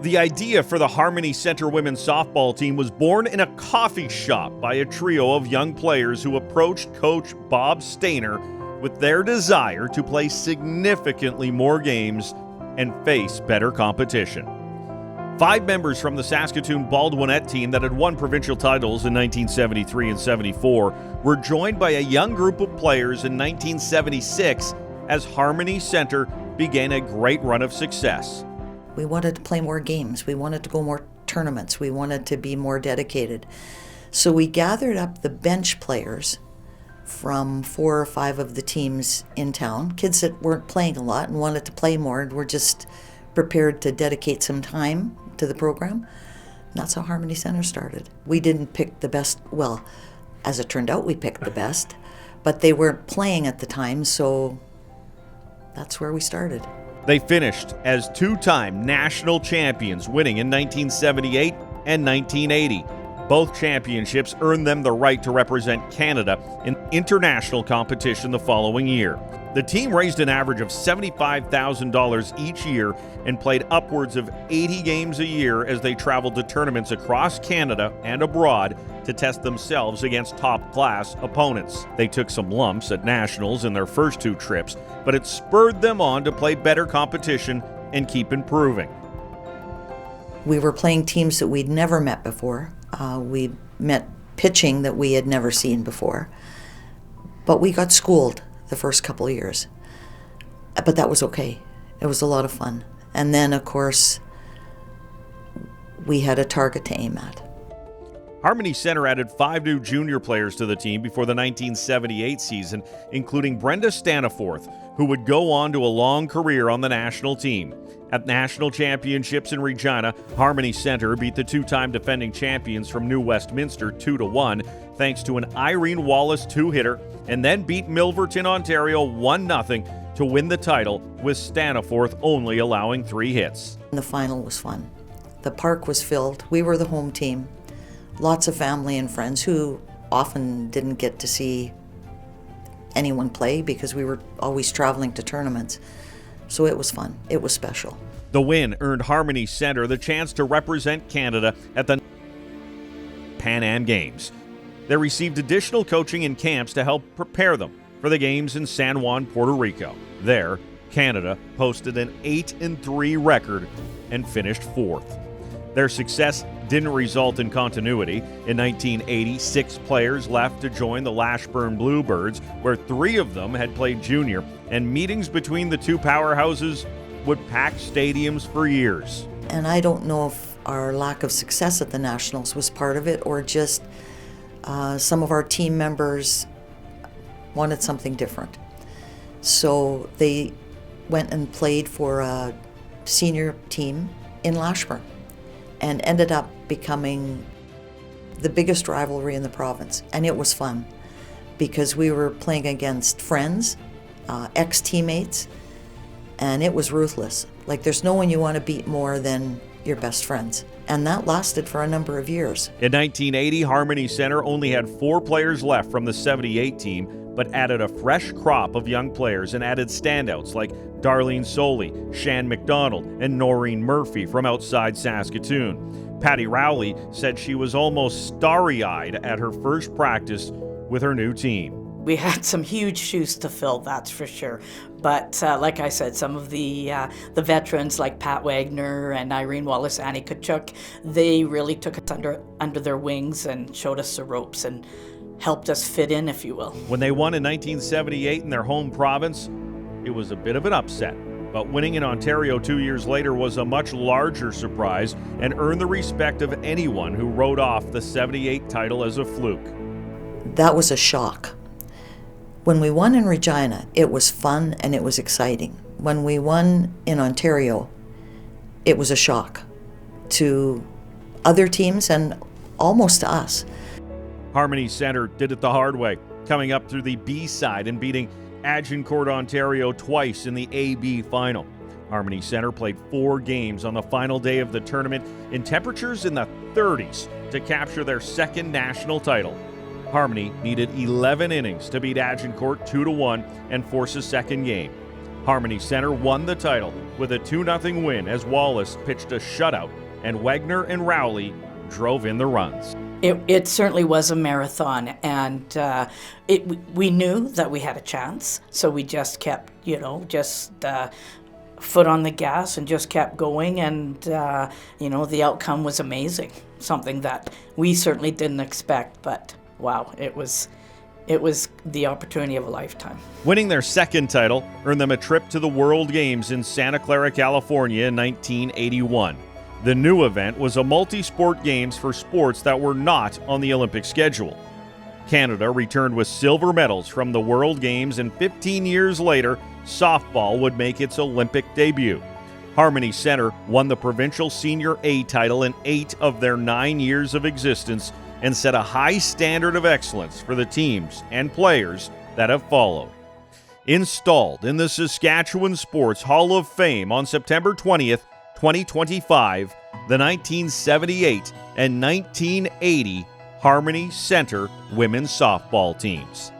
The idea for the Harmony Center women's softball team was born in a coffee shop by a trio of young players who approached Coach Bob Stainer with their desire to play significantly more games and face better competition. 5 members from the Saskatoon Baldwinette team that had won provincial titles in 1973 and 74 were joined by a young group of players in 1976 as Harmony Center began a great run of success. We wanted to play more games. We wanted to go more tournaments. We wanted to be more dedicated. So we gathered up the bench players from 4 or 5 of the teams in town, kids that weren't playing a lot and wanted to play more and were just prepared to dedicate some time to the program. And that's how Harmony Center started. We didn't pick the best, well, as it turned out, we picked the best, but they weren't playing at the time, so that's where we started. They finished as 2-time national champions, winning in 1978 and 1980. Both championships earned them the right to represent Canada in international competition the following year. The team raised an average of $75,000 each year and played upwards of 80 games a year as they traveled to tournaments across Canada and abroad to test themselves against top-class opponents. They took some lumps at nationals in their first 2 trips, but it spurred them on to play better competition and keep improving. We were playing teams that we'd never met before. We met pitching that we had never seen before. But we got schooled the first couple of years. But that was okay. It was a lot of fun. And then, of course, we had a target to aim at. Harmony Center added 5 new junior players to the team before the 1978 season, including Brenda Staniforth, who would go on to a long career on the national team. At national championships in Regina, Harmony Center beat the 2-time defending champions from New Westminster 2-1 thanks to an Irene Wallace 2-hitter, and then beat Milverton, Ontario 1-0 to win the title, with Staniforth only allowing 3 hits. The final was fun. The park was filled. We were the home team. Lots of family and friends who often didn't get to see anyone play because we were always traveling to tournaments. So it was fun. It was special. The win earned Harmony Center the chance to represent Canada at the Pan Am Games. They received additional coaching and camps to help prepare them for the games in San Juan, Puerto Rico. There, Canada posted an 8-3 record and finished 4th. Their success didn't result in continuity. In 1980, 6 players left to join the Lashburn Bluebirds, where 3 of them had played junior, and meetings between the 2 powerhouses would pack stadiums for years. And I don't know if our lack of success at the Nationals was part of it or just some of our team members wanted something different. So they went and played for a senior team in Lashburn and ended up becoming the biggest rivalry in the province. And it was fun because we were playing against friends, ex-teammates, and it was ruthless. Like, there's no one you want to beat more than your best friends. And that lasted for a number of years. In 1980, Harmony Center only had 4 players left from the 78 team, but added a fresh crop of young players and added standouts like Darlene Soley, Shan McDonald, and Noreen Murphy from outside Saskatoon. Patty Rowley said she was almost starry-eyed at her first practice with her new team. We had some huge shoes to fill, that's for sure. But like I said, some of the veterans like Pat Wagner and Irene Wallace, Annie Kachuk, they really took us under their wings and showed us the ropes and helped us fit in, if you will. When they won in 1978 in their home province, it was a bit of an upset. But winning in Ontario 2 years later was a much larger surprise and earned the respect of anyone who wrote off the 78 title as a fluke. That was a shock. When we won in Regina, it was fun and it was exciting. When we won in Ontario, it was a shock to other teams and almost to us. Harmony Center did it the hard way, coming up through the B side and beating Agincourt, Ontario twice in the AB final. Harmony Center played 4 games on the final day of the tournament in temperatures in the 30s to capture their second national title. Harmony needed 11 innings to beat Agincourt 2-1 and force a second game. Harmony Center won the title with a 2-0 win as Wallace pitched a shutout and Wagner and Rowley drove in the runs. It certainly was a marathon, and we knew that we had a chance, so we just kept, foot on the gas and just kept going, and the outcome was amazing. Something that we certainly didn't expect, but wow, it was the opportunity of a lifetime. Winning their second title earned them a trip to the World Games in Santa Clara, California in 1981. The new event was a multi-sport games for sports that were not on the Olympic schedule. Canada returned with silver medals from the World Games, and 15 years later, softball would make its Olympic debut. Harmony Center won the provincial senior A title in 8 of their 9 years of existence and set a high standard of excellence for the teams and players that have followed. Installed in the Saskatchewan Sports Hall of Fame on September 20th, 2025, the 1978 and 1980 Harmony Center women's softball teams.